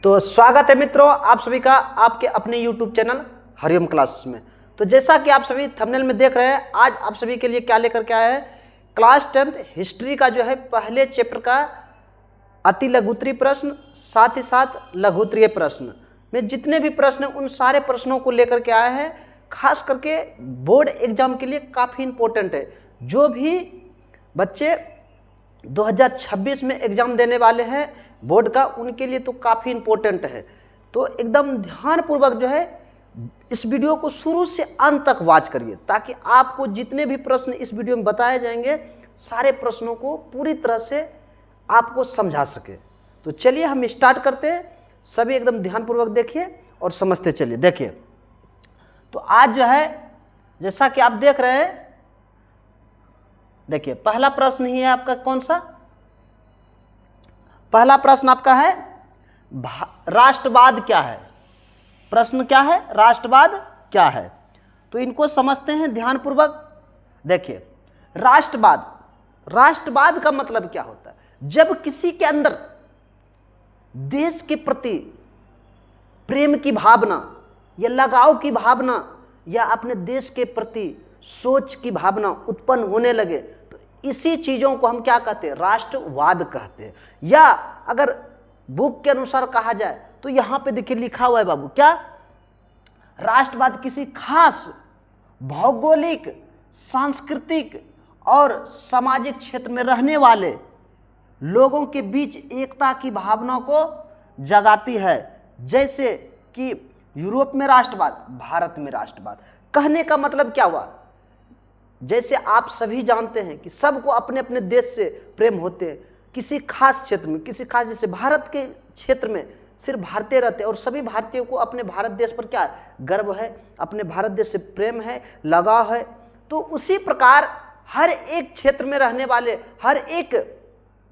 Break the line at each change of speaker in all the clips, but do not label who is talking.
तो स्वागत है मित्रों आप सभी का आपके अपने YouTube चैनल हरिओम क्लासेस में। तो जैसा कि आप सभी थंबनेल में देख रहे हैं, आज आप सभी के लिए क्या लेकर के आए हैं, क्लास 10th हिस्ट्री का जो है पहले चैप्टर का अति लघुत्तरीय प्रश्न, साथ ही साथ लघुत्तरीय प्रश्न में जितने भी प्रश्न हैं उन सारे प्रश्नों को लेकर के आए हैं। खास करके बोर्ड एग्जाम के लिए काफ़ी इम्पोर्टेंट है। जो भी बच्चे 2026 में एग्ज़ाम देने वाले हैं बोर्ड का, उनके लिए तो काफ़ी इम्पोर्टेंट है। तो एकदम ध्यानपूर्वक जो है इस वीडियो को शुरू से अंत तक वॉच करिए, ताकि आपको जितने भी प्रश्न इस वीडियो में बताए जाएंगे सारे प्रश्नों को पूरी तरह से आपको समझा सके। तो चलिए हम स्टार्ट करते हैं। सभी एकदम ध्यानपूर्वक देखिए और समझते चलिए। देखिए, तो आज जो है जैसा कि आप देख रहे हैं, देखिए पहला प्रश्न ही है आपका, कौन सा पहला प्रश्न आपका है, राष्ट्रवाद क्या है। प्रश्न क्या है, राष्ट्रवाद क्या है। तो इनको समझते हैं ध्यानपूर्वक। देखिए, राष्ट्रवाद का मतलब क्या होता है। जब किसी के अंदर देश के प्रति प्रेम की भावना या लगाव की भावना या अपने देश के प्रति सोच की भावना उत्पन्न होने लगे, तो इसी चीज़ों को हम क्या कहते हैं, राष्ट्रवाद कहते हैं। या अगर बुक के अनुसार कहा जाए तो यहाँ पे देखिए लिखा हुआ है बाबू, क्या, राष्ट्रवाद किसी खास भौगोलिक, सांस्कृतिक और सामाजिक क्षेत्र में रहने वाले लोगों के बीच एकता की भावना को जगाती है। जैसे कि यूरोप में राष्ट्रवाद, भारत में राष्ट्रवाद। कहने का मतलब क्या हुआ, जैसे आप सभी जानते हैं कि सबको अपने अपने देश से प्रेम होते हैं। किसी खास क्षेत्र में, किसी खास, जैसे भारत के क्षेत्र में सिर्फ भारतीय रहते हैं और सभी भारतीयों को अपने भारत देश पर क्या गर्व है, अपने भारत देश से प्रेम है, लगाव है। तो उसी प्रकार हर एक क्षेत्र में रहने वाले, हर एक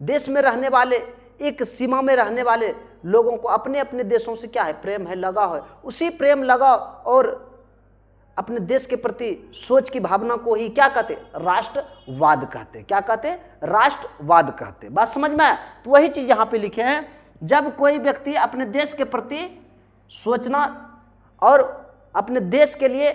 देश में रहने वाले, एक सीमा में रहने वाले लोगों को अपने अपने देशों से क्या है, प्रेम है, लगाव है। उसी प्रेम, लगाव और अपने देश के प्रति सोच की भावना को ही क्या कहते, राष्ट्रवाद कहते। क्या कहते, राष्ट्रवाद कहते। बात समझ में आया। तो वही चीज यहाँ पे लिखे हैं, जब कोई व्यक्ति अपने देश के प्रति सोचना और अपने देश के लिए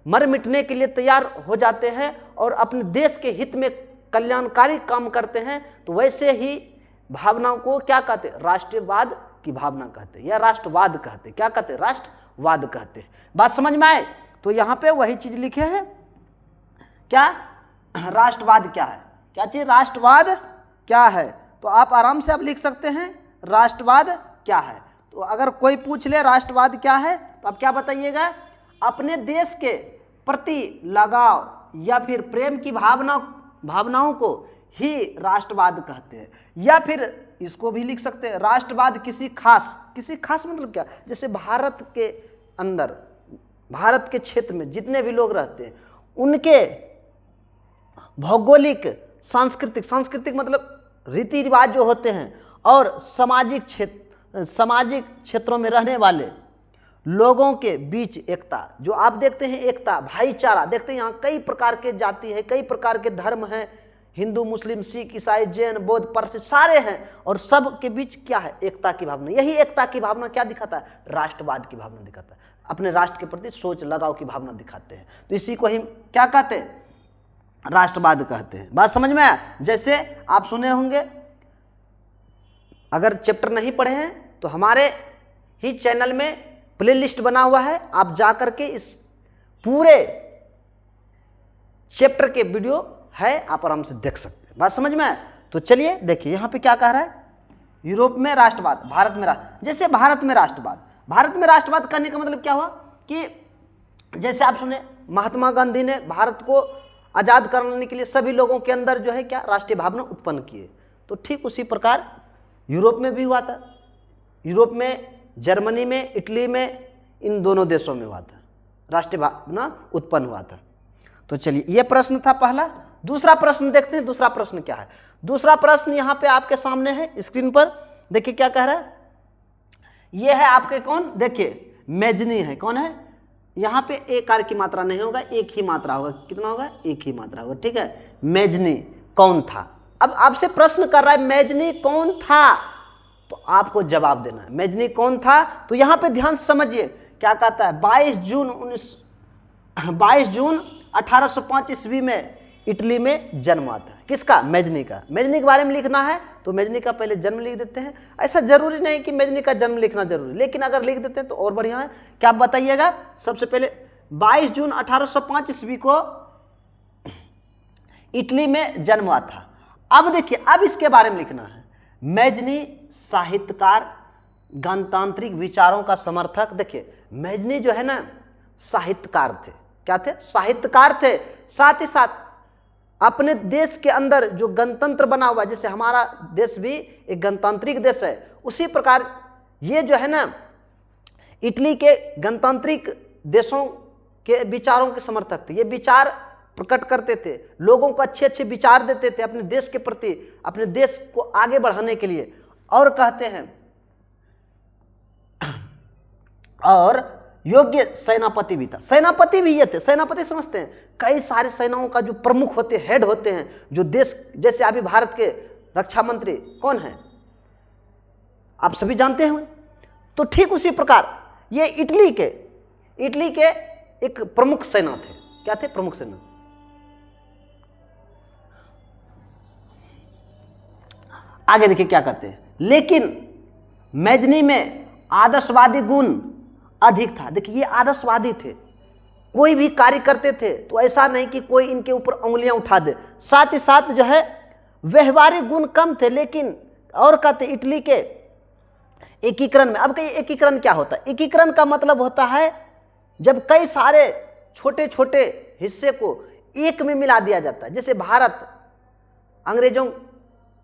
मर मिटने के लिए तैयार हो जाते हैं और अपने देश के हित में कल्याणकारी काम करते हैं, तो वैसे ही भावनाओं को क्या कहते, राष्ट्रवाद की भावना कहते हैं या राष्ट्रवाद कहते। क्या कहते, राष्ट्रवाद कहते। बात समझ में आए। तो यहाँ पे वही चीज लिखे हैं, क्या, राष्ट्रवाद क्या है, क्या चीज, राष्ट्रवाद क्या है। तो आप आराम से अब लिख सकते हैं राष्ट्रवाद क्या है। तो अगर कोई पूछ ले राष्ट्रवाद क्या है, तो आप क्या बताइएगा, अपने देश के प्रति लगाव या फिर प्रेम की भावनाओं को ही राष्ट्रवाद कहते हैं। या फिर इसको भी लिख सकते हैं, राष्ट्रवाद किसी खास मतलब क्या, जैसे भारत के अंदर, भारत के क्षेत्र में जितने भी लोग रहते हैं उनके भौगोलिक, सांस्कृतिक मतलब रीति रिवाज जो होते हैं, और सामाजिक क्षेत्रों में रहने वाले लोगों के बीच एकता, जो आप देखते हैं एकता, भाईचारा देखते हैं। यहाँ कई प्रकार के जाति है, कई प्रकार के धर्म हैं, हिंदू, मुस्लिम, सिख, ईसाई, जैन, बौद्ध, पारसी सारे हैं, और सब के बीच क्या है, एकता की भावना। यही एकता की भावना क्या दिखाता है, राष्ट्रवाद की भावना दिखाता है। अपने राष्ट्र के प्रति सोच, लगाव की भावना दिखाते हैं। तो इसी को ही क्या कहते हैं, राष्ट्रवाद कहते हैं। बात समझ में आया। जैसे आप सुने होंगे, अगर चैप्टर नहीं पढ़े हैं तो हमारे ही चैनल में प्लेलिस्ट बना हुआ है, आप जा करके इस पूरे चैप्टर के वीडियो है, आप आराम से देख सकते हैं। बात समझ में आया। तो चलिए देखिए यहाँ पे क्या कह रहा है, यूरोप में राष्ट्रवाद, भारत में जैसे भारत में राष्ट्रवाद करने का मतलब क्या हुआ कि जैसे आप सुने, महात्मा गांधी ने भारत को आज़ाद कराने के लिए सभी लोगों के अंदर जो है क्या, राष्ट्रीय भावना उत्पन्न किए। तो ठीक उसी प्रकार यूरोप में भी हुआ था। यूरोप में, जर्मनी में, इटली में, इन दोनों देशों में हुआ था, राष्ट्रीय भावना उत्पन्न हुआ था। तो चलिए ये प्रश्न था पहला। दूसरा प्रश्न देखते हैं, दूसरा प्रश्न क्या है। दूसरा प्रश्न यहाँ पे आपके सामने है स्क्रीन पर, देखिए क्या कह रहा है। ये है आपके कौन, देखिए मेजनी है, कौन है, यहाँ पे एक कार की मात्रा नहीं होगा, एक ही मात्रा होगा। कितना होगा, एक ही मात्रा होगा। ठीक है, मेजनी कौन था। अब आपसे प्रश्न कर रहा है मेजनी कौन था, तो आपको जवाब देना है मेजनी कौन था। तो यहाँ पे ध्यान से समझिए क्या कहता है, 22 जून 1805 ईस्वी में इटली में जन्म हुआ था। किसका? मेजनी का। मेजनी के बारे में लिखना है तो मेजनी का पहले जन्म लिख देते हैं। ऐसा जरूरी नहीं कि मेजनी का जन्म लिखना जरूरी, लेकिन अगर लिख देते हैं तो और बढ़िया है। क्या आप बताइएगा? सबसे पहले 22 जून 1805 ईस्वी को इटली में जन्म हुआ था। अब देखिए, अब इसके बारे में लिखना है। मेजनी साहित्यकार, गणतांत्रिक विचारों का समर्थक। देखिए मेजनी जो है ना साहित्यकार थे। क्या थे? साहित्यकार थे। साथ ही साथ अपने देश के अंदर जो गणतंत्र बना हुआ, जैसे हमारा देश भी एक गणतांत्रिक देश है, उसी प्रकार ये जो है ना इटली के गणतांत्रिक देशों के विचारों के समर्थक थे। ये विचार प्रकट करते थे, लोगों को अच्छे अच्छे विचार देते थे अपने देश के प्रति, अपने देश को आगे बढ़ाने के लिए। और कहते हैं और योग्य सेनापति भी था। सेनापति भी ये थे। सेनापति समझते हैं, कई सारे सेनाओं का जो प्रमुख होते हैं, हेड होते हैं, जो देश, जैसे अभी भारत के रक्षा मंत्री कौन है आप सभी जानते हैं। तो ठीक उसी प्रकार ये इटली के एक प्रमुख सेना थे। क्या थे? प्रमुख सेना। आगे देखिए क्या कहते हैं, लेकिन मेजनी में आदर्शवादी गुण अधिक था। देखिए ये आदर्शवादी थे, कोई भी कार्य करते थे तो ऐसा नहीं कि कोई इनके ऊपर उंगलियां उठा दे। साथ ही साथ जो है व्यवहारिक गुण कम थे, लेकिन और कहते इटली के एकीकरण में। अब कई एकीकरण क्या होता है? एकीकरण का मतलब होता है जब कई सारे छोटे छोटे हिस्से को एक में मिला दिया जाता है। जैसे भारत अंग्रेजों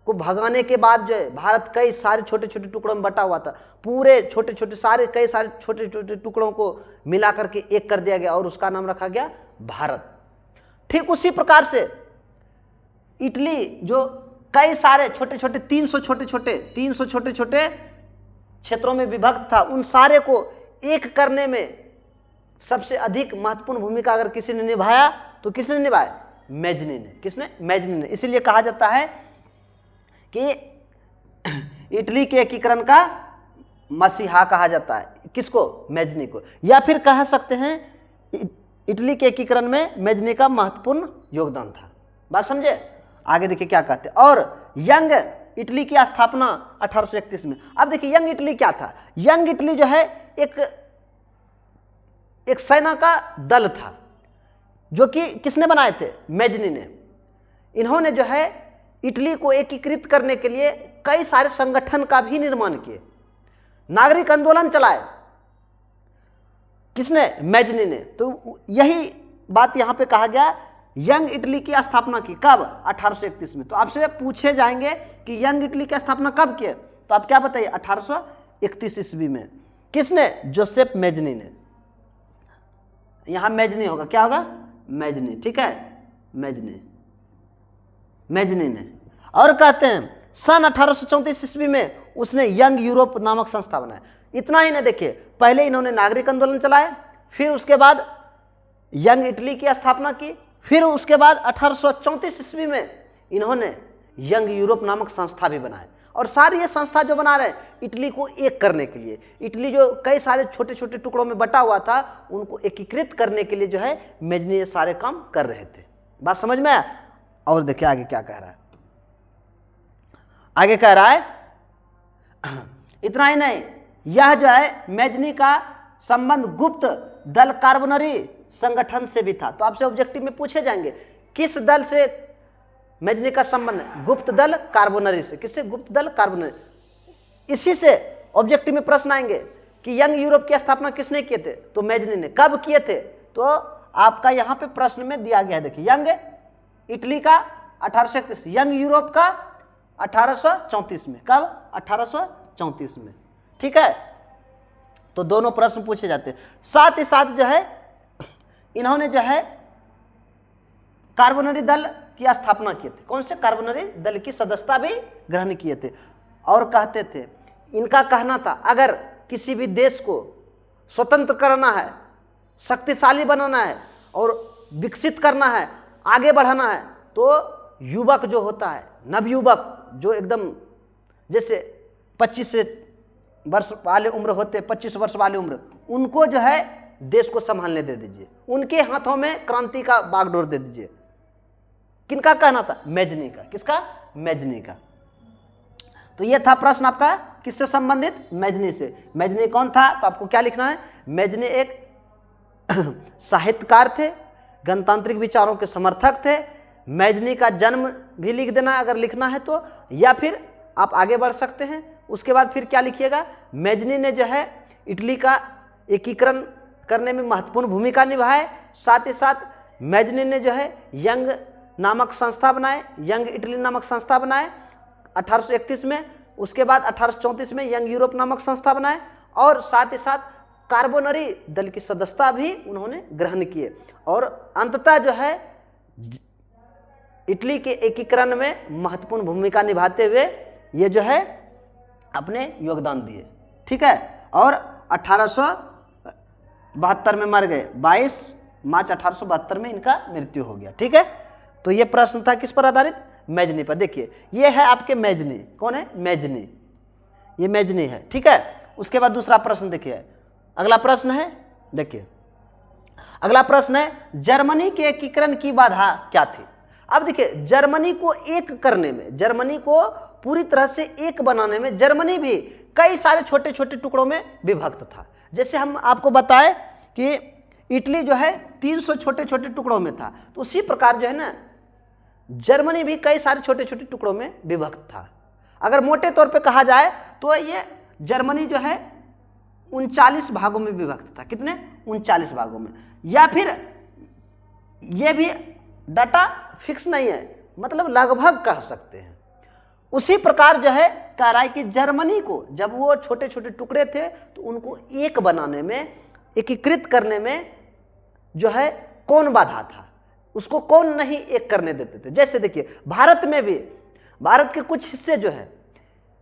को भगाने के बाद जो है भारत कई सारे छोटे छोटे टुकड़ों में बटा हुआ था। पूरे छोटे छोटे कई सारे छोटे छोटे टुकड़ों को मिला करके एक कर दिया गया और उसका नाम रखा गया भारत। ठीक उसी प्रकार से इटली जो कई सारे छोटे छोटे 300 छोटे छोटे क्षेत्रों में विभक्त था, उन सारे को एक करने में सबसे अधिक महत्वपूर्ण भूमिका अगर किसी ने निभाया तो किसने निभाया? मेजनी ने। किसने? मेजनी ने। इसीलिए कहा जाता है कि इटली के एकीकरण का मसीहा कहा जाता है। किसको? मेजनी को। या फिर कह सकते हैं इटली के एकीकरण में मेजनी का महत्वपूर्ण योगदान था। बात समझे? आगे देखिए क्या कहते हैं। और यंग इटली की स्थापना 1831 में। अब देखिए यंग इटली क्या था? यंग इटली जो है एक सेना का दल था जो कि किसने बनाए थे? मेजनी ने। इन्होंने जो है इटली को एकीकृत करने के लिए कई सारे संगठन का भी निर्माण किए, नागरिक आंदोलन चलाए। किसने? मेजनी ने। तो यही बात यहां पे कहा गया, यंग इटली की स्थापना की। कब? 1831 में। तो आपसे पूछे जाएंगे कि यंग इटली की स्थापना कब की? तो आप क्या बताइए? 1831 ईस्वी में। किसने? जोसेफ मेजनी ने। यहां मेजनी होगा, क्या होगा? मेजनी। ठीक है, मेजनी ने। और कहते हैं सन 1834 ईस्वी में उसने यंग यूरोप नामक संस्था बनाया। इतना ही नहीं, देखिए पहले इन्होंने नागरिक आंदोलन चलाए, फिर उसके बाद यंग इटली की स्थापना की, फिर उसके बाद 1834 ईस्वी में इन्होंने यंग यूरोप नामक संस्था भी बनाए। और सारी ये संस्था जो बना रहे हैं इटली को एक करने के लिए, इटली जो कई सारे छोटे छोटे टुकड़ों में बटा हुआ था उनको एकीकृत करने के लिए जो है मेजनी ये सारे काम कर रहे थे। बात समझ में आया? और देखिए आगे क्या कह रहा है। आगे कह रहा है इतना ही नहीं, यह जो है मेजनी का संबंध गुप्त दल कार्बोनरी संगठन से भी था। तो आपसे ऑब्जेक्टिव में पूछे जाएंगे किस दल से मेजनी का संबंध है? गुप्त दल कार्बोनरी से। किससे? गुप्त दल कार्बोनरी। इसी से ऑब्जेक्टिव में प्रश्न आएंगे कि यंग यूरोप की स्थापना किसने किए थे? तो मेजनी ने। कब किए थे? तो आपका यहां पे प्रश्न में दिया गया है, देखिए यंग इटली का 1831, यंग यूरोप का 1834 में। कब? 1834 में। ठीक है, तो दोनों प्रश्न पूछे जाते हैं। साथ ही साथ जो है इन्होंने जो है कार्बोनरी दल की स्थापना किए थे। कौन से? कार्बोनरी दल की सदस्यता भी ग्रहण किए थे। और कहते थे, इनका कहना था अगर किसी भी देश को स्वतंत्र करना है, शक्तिशाली बनाना है और विकसित करना है, आगे बढ़ाना है, तो युवक जो होता है, नवयुवक जो एकदम जैसे 25 वर्ष वाले उम्र होते, 25 वर्ष वाले उम्र, उनको जो है देश को संभालने दे दीजिए, उनके हाथों में क्रांति का बागडोर दे दीजिए। किनका कहना था? मैजनी का। किसका? मैजनी का। तो ये था प्रश्न आपका किससे संबंधित? मैजनी से। मैजनी कौन था? तो आपको क्या लिखना है? मैजनी एक साहित्यकार थे, गणतांत्रिक विचारों के समर्थक थे। मैजनी का जन्म भी लिख देना अगर लिखना है तो, या फिर आप आगे बढ़ सकते हैं। उसके बाद फिर क्या लिखिएगा? मैजनी ने जो है इटली का एकीकरण करने में महत्वपूर्ण भूमिका निभाए। साथ ही साथ मैजनी ने जो है यंग नामक संस्था बनाए, यंग इटली नामक संस्था बनाए 1831 में। उसके बाद 1834 में यंग यूरोप नामक संस्था बनाए, और साथ ही साथ कार्बोनरी दल की सदस्यता भी उन्होंने ग्रहण किए, और अंततः जो है इटली के एकीकरण में महत्वपूर्ण भूमिका निभाते हुए ये जो है अपने योगदान दिए। ठीक है, और 1872 में मर गए। 22 मार्च 1872 में इनका मृत्यु हो गया। ठीक है, तो ये प्रश्न था किस पर आधारित? मैजनी पर। देखिए ये है आपके मैजनी। कौन है? मैजनी। ये मैजनी है। ठीक है, उसके बाद दूसरा प्रश्न देखिए, अगला प्रश्न है, देखिए अगला प्रश्न है, जर्मनी के एकीकरण की बाधा क्या थी? अब देखिए जर्मनी को एक करने में, जर्मनी को पूरी तरह से एक बनाने में जर्मनी भी कई सारे छोटे छोटे टुकड़ों में विभक्त था। जैसे हम आपको बताएं कि इटली जो है 300 छोटे छोटे टुकड़ों में था, तो उसी प्रकार जो है ना जर्मनी भी कई सारे छोटे छोटे टुकड़ों में विभक्त था। अगर मोटे तौर पे कहा जाए तो ये जर्मनी जो है 39 भागों में विभक्त था। कितने? 39 भागों में। या फिर ये भी डाटा फिक्स नहीं है, मतलब लगभग कह सकते हैं। उसी प्रकार जो है कह रहा है कि जर्मनी को जब वो छोटे छोटे टुकड़े थे तो उनको एक बनाने में, एकीकृत करने में जो है कौन बाधा था? उसको कौन नहीं एक करने देते थे? जैसे देखिए भारत में भी, भारत के कुछ हिस्से जो है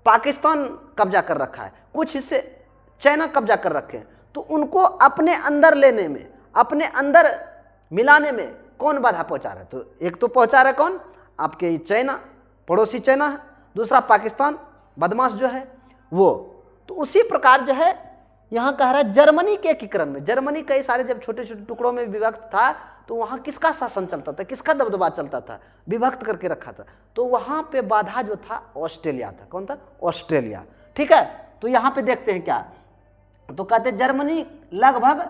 पाकिस्तान कब्जा कर रखा है, कुछ हिस्से चाइना कब्जा कर रखे हैं, तो उनको अपने अंदर लेने में, अपने अंदर मिलाने में कौन बाधा पहुंचा रहा है? तो एक तो पहुंचा रहा है कौन? आपके चाइना, पड़ोसी चाइना है, दूसरा पाकिस्तान बदमाश जो है वो। तो उसी प्रकार जो है यहाँ कह रहा है जर्मनी के एकीकरण में, जर्मनी कई सारे जब छोटे छोटे टुकड़ों में विभक्त था तो वहाँ किसका शासन चलता था, किसका दबदबा चलता था? विभक्त करके रखा था। तो वहाँ पे बाधा जो था ऑस्ट्रेलिया था। कौन था? ऑस्ट्रेलिया। ठीक है, तो यहाँ पे देखते हैं क्या, तो कहते जर्मनी लगभग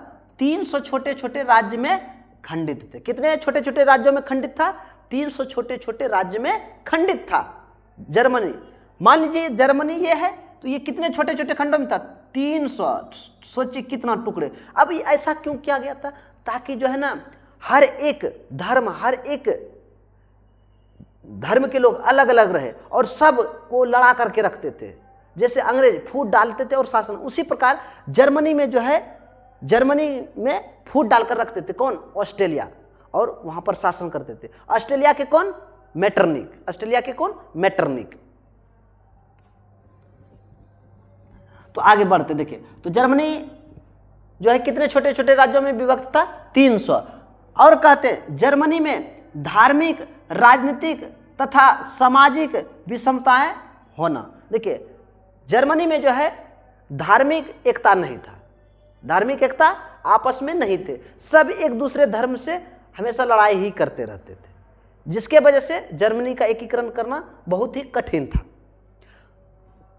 300 छोटे छोटे राज्य में खंडित थे। कितने छोटे छोटे राज्यों में खंडित था? 300 छोटे छोटे राज्य में खंडित था जर्मनी। मान लीजिए जर्मनी ये है तो ये कितने छोटे छोटे खंडों में था? 300। सोचिए कितना टुकड़े। अब ये ऐसा क्यों किया गया था? ताकि जो है ना हर एक धर्म, हर एक धर्म के लोग अलग अलग रहे और सब को लड़ा करके रखते थे। जैसे अंग्रेज फूट डालते थे और शासन, उसी प्रकार जर्मनी में जो है, जर्मनी में फूट डालकर रखते थे। कौन? ऑस्ट्रेलिया, और वहां पर शासन करते थे। ऑस्ट्रेलिया के कौन? मेटरनिक। ऑस्ट्रेलिया के कौन? मेटरनिक। तो आगे बढ़ते देखिए, तो जर्मनी जो है कितने छोटे छोटे राज्यों में विभक्त था? 300। और कहते जर्मनी में धार्मिक, राजनीतिक तथा सामाजिक विषमताएं होना। देखिए जर्मनी में जो है धार्मिक एकता नहीं था, धार्मिक एकता आपस में नहीं थे, सब एक दूसरे धर्म से हमेशा लड़ाई ही करते रहते थे, जिसके वजह से जर्मनी का एकीकरण करना बहुत ही कठिन था।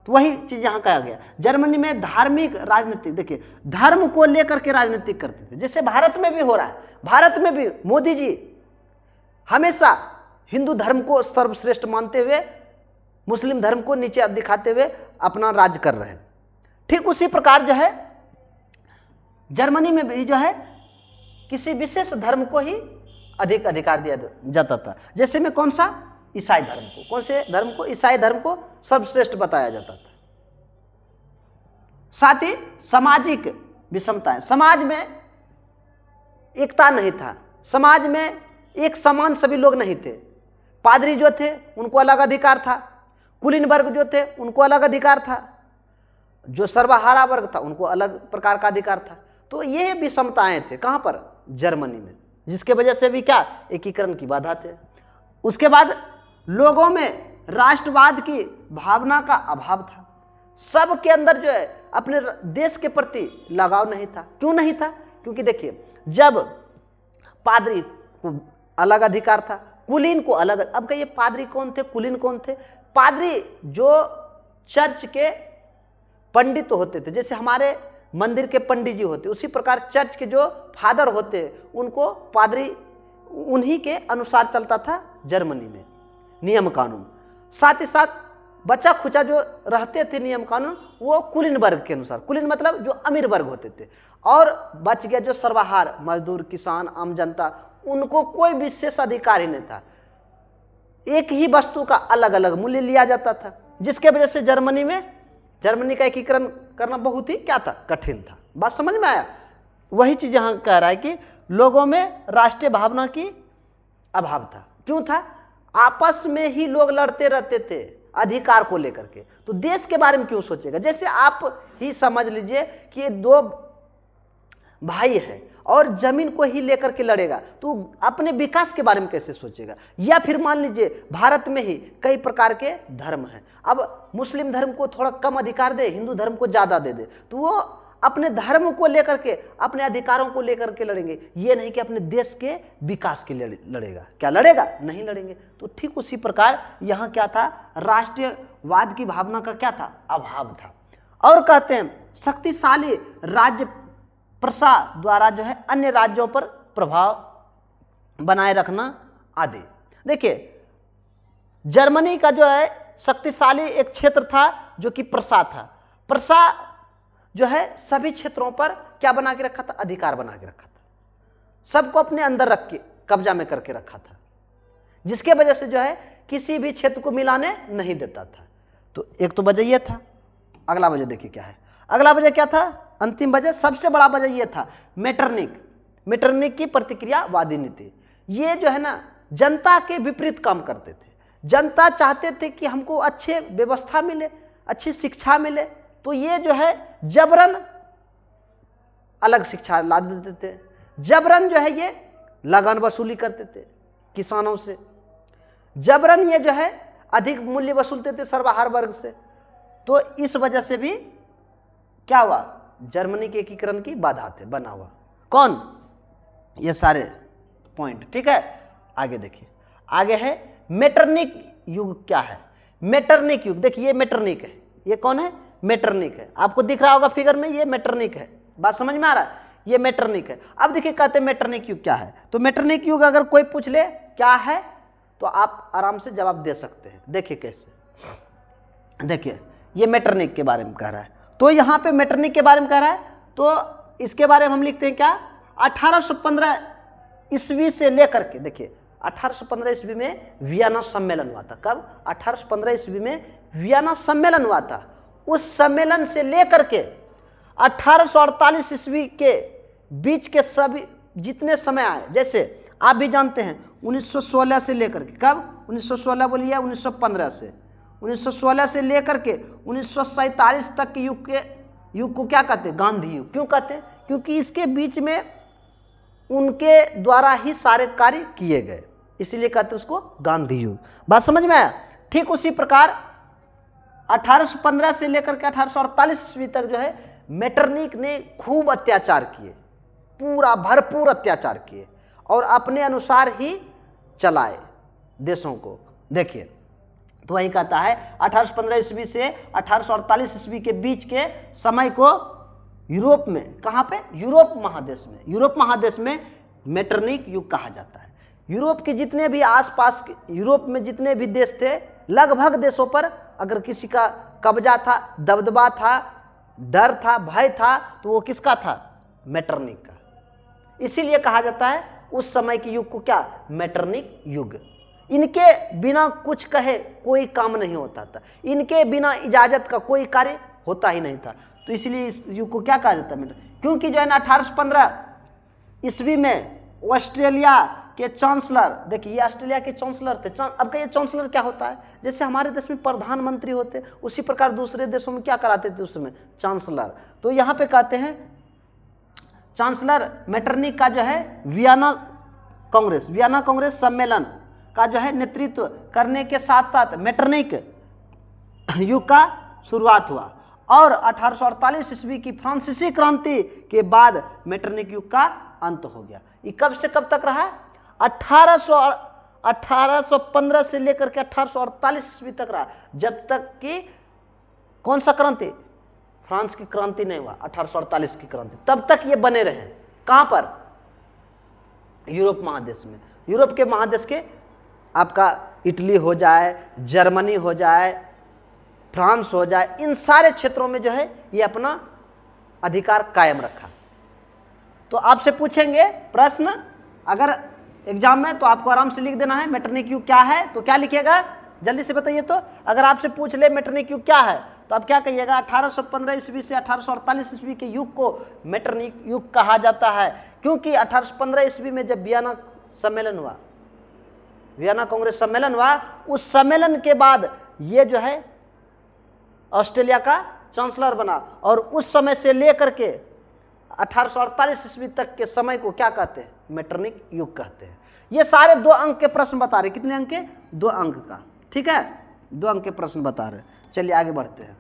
तो वही चीज यहां कहा गया, जर्मनी में धार्मिक, राजनीतिक, देखिए धर्म को लेकर के राजनीतिक करते थे, जैसे भारत में भी हो रहा है। भारत में भी मोदी जी हमेशा हिंदू धर्म को सर्वश्रेष्ठ मानते हुए मुस्लिम धर्म को नीचे दिखाते हुए अपना राज कर रहे हैं। ठीक उसी प्रकार जो है जर्मनी में भी जो है किसी विशेष धर्म को ही अधिक अधिकार दिया जाता था। जैसे में कौन सा? ईसाई धर्म को। कौन से धर्म को? ईसाई धर्म को सर्वश्रेष्ठ बताया जाता था। साथ ही सामाजिक विषमताएं, समाज में एकता नहीं था, समाज में एक समान सभी लोग नहीं थे। पादरी जो थे उनको अलग अधिकार था, कुलीन वर्ग जो थे उनको अलग अधिकार था, जो सर्वहारा वर्ग था उनको अलग प्रकार का अधिकार था। तो ये विषमताएं थे कहाँ पर? जर्मनी में, जिसके वजह से भी क्या? एकीकरण की बाधा थे। उसके बाद लोगों में राष्ट्रवाद की भावना का अभाव था, सब के अंदर जो है अपने देश के प्रति लगाव नहीं था। क्यों नहीं था? क्योंकि देखिए, जब पादरी को अलग अधिकार था, कुलीन को अलग। अब कहिए पादरी कौन थे, कुलीन कौन थे? पादरी जो चर्च के पंडित होते थे, जैसे हमारे मंदिर के पंडित जी होते, उसी प्रकार चर्च के जो फादर होते उनको पादरी, उन्हीं के अनुसार चलता था जर्मनी में नियम कानून। साथ ही साथ बचा खुचा जो रहते थे नियम कानून, वो कुलीन वर्ग के अनुसार, कुलीन मतलब जो अमीर वर्ग होते थे, और बच गया जो सर्वहार मजदूर, किसान, आम जनता, उनको कोई विशेष अधिकार ही नहीं था। एक ही वस्तु का अलग अलग मूल्य लिया जाता था, जिसके वजह से जर्मनी का एकीकरण करना बहुत ही क्या था, कठिन था। बात समझ में आया? वही चीज यहां कह रहा है कि लोगों में राष्ट्रीय भावना की अभाव था। क्यों था? आपस में ही लोग लड़ते रहते थे अधिकार को लेकर के, तो देश के बारे में क्यों सोचेगा? जैसे आप ही समझ लीजिए कि दो भाई है और जमीन को ही लेकर के लड़ेगा, तो अपने विकास के बारे में कैसे सोचेगा? या फिर मान लीजिए भारत में ही कई प्रकार के धर्म हैं, अब मुस्लिम धर्म को थोड़ा कम अधिकार दे, हिंदू धर्म को ज़्यादा दे दे, तो वो अपने धर्म को लेकर के, अपने अधिकारों को लेकर के लड़ेंगे, ये नहीं कि अपने देश के विकास के लिए लड़ेगा। क्या लड़ेगा? नहीं लड़ेंगे। तो ठीक उसी प्रकार यहाँ क्या था, राष्ट्रीयवाद की भावना का क्या था, अभाव था। और कहते हैं शक्तिशाली राज्य प्रसा द्वारा जो है अन्य राज्यों पर प्रभाव बनाए रखना आदि। देखिए, जर्मनी का जो है शक्तिशाली एक क्षेत्र था जो कि प्रसा था। प्रसा जो है सभी क्षेत्रों पर क्या बना के रखा था, अधिकार बना के रखा था, सबको अपने अंदर रख के कब्जा में करके रखा था, जिसके वजह से जो है किसी भी क्षेत्र को मिलाने नहीं देता था। तो एक तो वजह यह था। अगला वजह देखिए क्या है, अगला वजह क्या था, अंतिम वजह, सबसे बड़ा वजह यह था मेटरनिक की प्रतिक्रियावादी नीति। ये जो है ना जनता के विपरीत काम करते थे। जनता चाहते थे कि हमको अच्छे व्यवस्था मिले, अच्छी शिक्षा मिले, तो ये जो है जबरन अलग शिक्षा ला देते थे, जबरन जो है ये लगान वसूली करते थे किसानों से, जबरन ये जो है अधिक मूल्य वसूलते थे सर्वहार वर्ग से। तो इस वजह से भी क्या हुआ, जर्मनी के एकीकरण की बाधा थे बना हुआ। कौन? ये सारे पॉइंट। ठीक है, आगे देखिए, आगे है मेटरनिक युग। क्या है मेटरनिक युग? देखिए ये मेटरनिक है, ये कौन है, मेटरनिक है। आपको दिख रहा होगा फिगर में, ये मेटरनिक है। बात समझ में आ रहा है? ये मेटरनिक है। अब देखिए कहते हैं मेटरनिक युग क्या है। तो मेटरनिक युग अगर कोई पूछ ले क्या है तो आप आराम से जवाब दे सकते हैं। देखिए कैसे, देखिए ये मेटरनिक के बारे में कह रहा है। तो यहाँ पे मेटरनिक के बारे में कह रहा है, तो इसके बारे में हम लिखते हैं क्या, 1815 ईस्वी से लेकर के, देखिए 1815 ईस्वी में वियना सम्मेलन हुआ था। कब? 1815 ईस्वी में वियना सम्मेलन हुआ था। उस सम्मेलन से लेकर के 1848 ईस्वी के बीच के सभी जितने समय आए, जैसे आप भी जानते हैं 1916 से लेकर के, कब 1916 बोलिए, 1915 से, 1916 से लेकर के 1947 तक के युग को क्या कहते हैं, गांधी युग। क्यों कहते हैं? क्योंकि इसके बीच में उनके द्वारा ही सारे कार्य किए गए, इसीलिए कहते हैं उसको गांधी युग। बात समझ में आया? ठीक उसी प्रकार 1815 से लेकर के 1848 ईस्वी तक जो है मेटरनिक ने खूब अत्याचार किए, पूरा भरपूर अत्याचार किए और अपने अनुसार ही चलाए देशों को। देखिए तो वही कहता है 1815 ईस्वी से 1848 ईस्वी के बीच के समय को यूरोप में, कहाँ पे, यूरोप महादेश में, यूरोप महादेश में मेटरनिक युग कहा जाता है। यूरोप के जितने भी आसपास के, यूरोप में जितने भी देश थे, लगभग देशों पर अगर किसी का कब्जा था, दबदबा था, डर था, भय था, तो वो किसका था, मेटरनिक का। इसीलिए कहा जाता है उस समय के युग को क्या, मेटरनिक युग। इनके बिना कुछ कहे कोई काम नहीं होता था, इनके बिना इजाजत का कोई कार्य होता ही नहीं था। तो इसलिए इस युग को क्या कहा जाता है, क्योंकि जो है ना 1815 ईस्वी में ऑस्ट्रेलिया के चांसलर, देखिए ये ऑस्ट्रेलिया के चांसलर थे। अब का ये चांसलर क्या होता है, जैसे हमारे देश में प्रधानमंत्री होते, उसी प्रकार दूसरे देशों में क्या कराते थे उस समय, चांसलर। तो यहाँ पे कहते हैं चांसलर मेटरनिक का जो है वियना कांग्रेस सम्मेलन का जो है नेतृत्व करने के साथ साथ मेटरनिक युग का शुरुआत हुआ। और 1848 ईस्वी की फ्रांसीसी क्रांति के बाद मेटरनिक युग का अंत हो गया। ये कब से कब तक रहा? 1815 से लेकर के 1848 ईस्वी तक रहा, जब तक कि कौन सा क्रांति? फ्रांस की क्रांति नहीं हुआ, 1848 की क्रांति, तब तक ये बने रहे। कहां पर? यूरोप महादेश में। यूरोप के महादेश के आपका इटली हो जाए, जर्मनी हो जाए, फ्रांस हो जाए, इन सारे क्षेत्रों में जो है ये अपना अधिकार कायम रखा। तो आपसे पूछेंगे प्रश्न अगर एग्जाम में, तो आपको आराम से लिख देना है मेटरनिक युग क्या है, तो क्या लिखिएगा जल्दी से बताइए। तो अगर आपसे पूछ ले मेटरनिक युग क्या है, तो आप क्या कहिएगा? 1815 ईस्वी से 1848 ईस्वी के युग को मेटरनिक युग कहा जाता है, क्योंकि 1815 ईस्वी में जब वियना सम्मेलन हुआ, वियना कांग्रेस सम्मेलन हुआ, उस सम्मेलन के बाद ये जो है ऑस्ट्रेलिया का चांसलर बना, और उस समय से लेकर के 1848 ईस्वी तक के समय को क्या कहते हैं? मेटरनिक युग कहते हैं। ये सारे 2 अंक के प्रश्न बता रहे। कितने अंक के? 2 अंक का, ठीक है, 2 अंक के प्रश्न बता रहे। चलिए आगे बढ़ते हैं।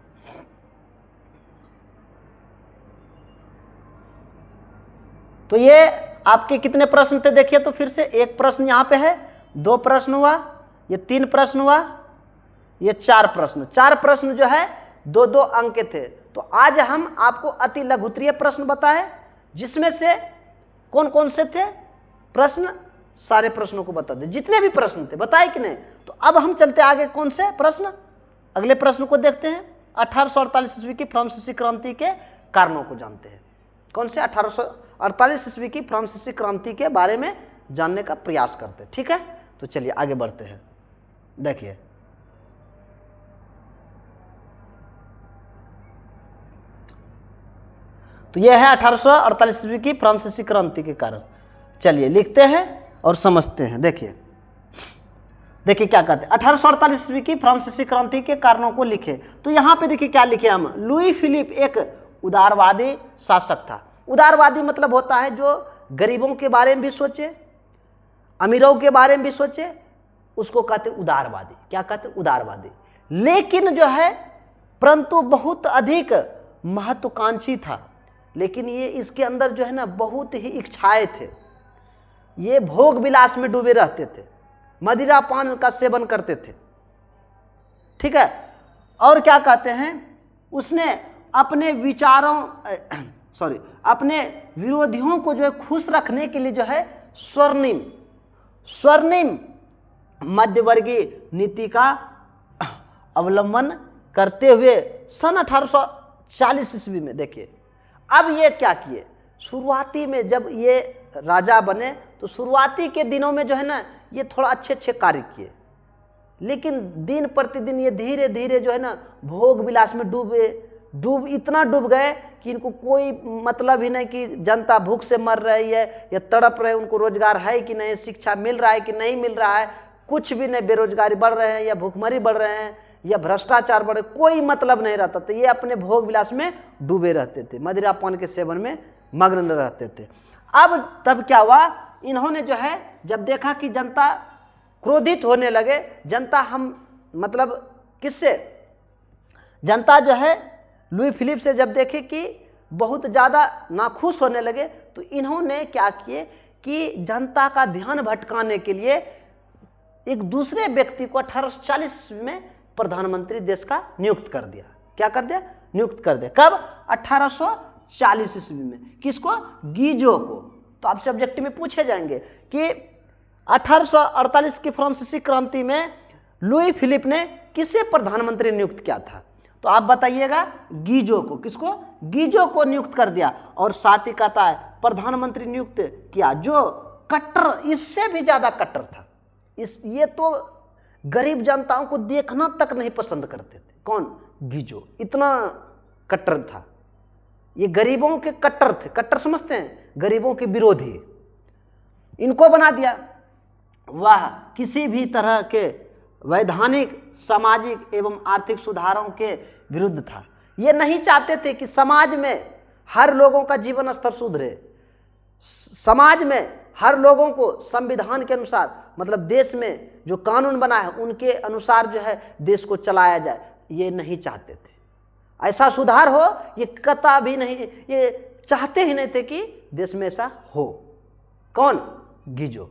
तो ये आपके कितने प्रश्न थे देखिए तो फिर से, एक प्रश्न यहाँ पे है, 2 प्रश्न हुआ, ये 3 प्रश्न हुआ, ये 4 प्रश्न। 4 प्रश्न जो है 2-2 अंक के थे। तो आज हम आपको अति लघुत्तरीय प्रश्न बताए, जिसमें से कौन कौन से थे प्रश्न, सारे प्रश्नों को बता दे, जितने भी प्रश्न थे बताए कि नहीं। तो अब हम चलते आगे, कौन से प्रश्न? अगले प्रश्न को देखते हैं। 1848 ईस्वी की फ्रांसीसी क्रांति के कारणों को जानते हैं। कौन से? 1848 ईस्वी की फ्रांसीसी क्रांति के बारे में जानने का प्रयास करते हैं, ठीक है। तो चलिए आगे बढ़ते हैं। देखिए तो यह है 1848 ईस्वी की फ्रांसीसी क्रांति के कारण। चलिए लिखते हैं और समझते हैं। देखिए देखिए क्या कहते हैं, 1848 ईस्वी की फ्रांसीसी क्रांति के कारणों को लिखे। तो यहाँ पे देखिए क्या लिखे हम, लुई फिलिप एक उदारवादी शासक था। उदारवादी मतलब होता है जो गरीबों के बारे में भी सोचे, अमीरों के बारे में भी सोचे, उसको कहते उदारवादी। क्या कहते? उदारवादी। लेकिन जो है परंतु बहुत अधिक महत्वाकांक्षी था। लेकिन ये इसके अंदर जो है ना बहुत ही इच्छाएं थे। ये भोग विलास में डूबे रहते थे, मदिरा पान का सेवन करते थे, ठीक है। और क्या कहते हैं, उसने अपने विचारों अपने विरोधियों को जो है खुश रखने के लिए जो है स्वर्णिम मध्यवर्गीय नीति का अवलंबन करते हुए सन 1840 ईस्वी में, देखिए अब ये क्या किए, शुरुआती में जब ये राजा बने तो शुरुआती के दिनों में जो है ना ये थोड़ा अच्छे कार्य किए, लेकिन दिन प्रतिदिन ये धीरे धीरे जो है ना भोग विलास में इतना डूब गए कि इनको कोई मतलब ही नहीं कि जनता भूख से मर रही है या तड़प रहे, उनको रोजगार है कि नहीं, शिक्षा मिल रहा है कि नहीं मिल रहा है, कुछ भी नहीं, बेरोजगारी बढ़ रहे हैं या भूखमरी बढ़ रहे हैं या भ्रष्टाचार बढ़ रहे, कोई मतलब नहीं रहता था। ये अपने भोग विलास में डूबे रहते थे, मदिरा पान के सेवन में मग्न रहते थे। अब तब क्या हुआ, इन्होंने जो है जब देखा कि जनता क्रोधित होने लगे, जनता हम मतलब किससे, जनता जो है लुई फिलिप से जब देखे कि बहुत ज़्यादा नाखुश होने लगे, तो इन्होंने क्या किए कि जनता का ध्यान भटकाने के लिए एक दूसरे व्यक्ति को 1840 में प्रधानमंत्री देश का नियुक्त कर दिया। क्या कर दिया? नियुक्त कर दिया। कब? 1840 ईस्वी में। किसको? गीजो को। तो आपसे ऑब्जेक्टिव में पूछे जाएंगे कि 1848 की फ्रांसीसी क्रांति में लुई फिलिप ने किसे प्रधानमंत्री नियुक्त किया था? तो आप बताइएगा गीजो को। किसको? गीजो को नियुक्त कर दिया। और साथ ही कहता है प्रधानमंत्री नियुक्त किया जो कट्टर, इससे भी ज्यादा कट्टर था। ये तो गरीब जनताओं को देखना तक नहीं पसंद करते थे। कौन? गीजो। इतना कट्टर था, ये गरीबों के कट्टर थे। कट्टर समझते हैं? गरीबों के विरोधी। इनको बना दिया। वह किसी भी तरह के वैधानिक, सामाजिक एवं आर्थिक सुधारों के विरुद्ध था। ये नहीं चाहते थे कि समाज में हर लोगों का जीवन स्तर सुधरे, समाज में हर लोगों को संविधान के अनुसार, मतलब देश में जो कानून बना है उनके अनुसार जो है देश को चलाया जाए। ये नहीं चाहते थे। ऐसा सुधार हो ये कता भी नहीं, ये चाहते ही नहीं थे कि देश में ऐसा हो। कौन? गीजो।